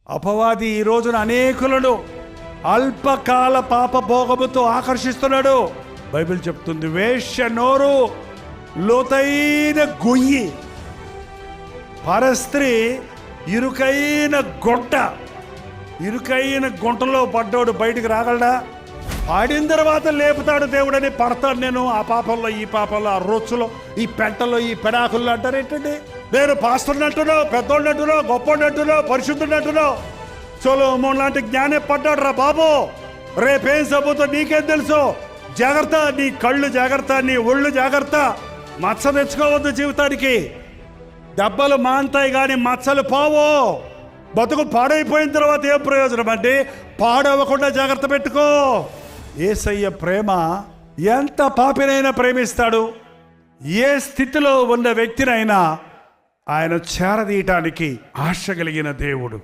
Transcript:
అపవాది ఈ రోజున అనేకులను అల్పకాల పాప భోగముతో ఆకర్షిస్తున్నాడు. బైబిల్ చెప్తుంది, వేశ్య నోరు లోతైన గొయ్యి, పరస్త్రీ ఇరుకైన గుంటలో పడ్డాడు, బయటికి రాగలడా? ఆడిన తర్వాత లేపుతాడు దేవుడని పడతాడు. నేను ఆ పాపంలో ఈ పాపంలో, ఆ రొచ్చులో, ఈ పెంటలో, ఈ పెడాకుల్లో అంటారు ఏంటండి? నేను పాస్టర్ని అంటున్నావు, పెద్దోళ్ళని అంటున్నావు, గొప్పోడిని అంటున్నావు, పరిశుద్ధుని అంటున్నావు. సొలొమోను లాంటి జ్ఞానే పడ్డాడు రా బాబు. రేపేం సబ్బుతో నీకేం తెలుసు? జాగ్రత్త, నీ కళ్ళు జాగ్రత్త, నీ ఒళ్ళు జాగ్రత్త. మచ్చ తెచ్చుకోవద్దు జీవితానికి. దెబ్బలు మాంతాయి కానీ మచ్చలు పోవు. బతుకు పాడైపోయిన తర్వాత ఏం ప్రయోజనం అంటే? పాడవకుండా జాగ్రత్త పెట్టుకో. యేసయ్య ప్రేమ ఎంత పాపినైనా ప్రేమిస్తాడు. ఏ స్థితిలో ఉన్న వ్యక్తినైనా ఆయన చేరదీయటానికి ఆశ కలిగిన దేవుడు.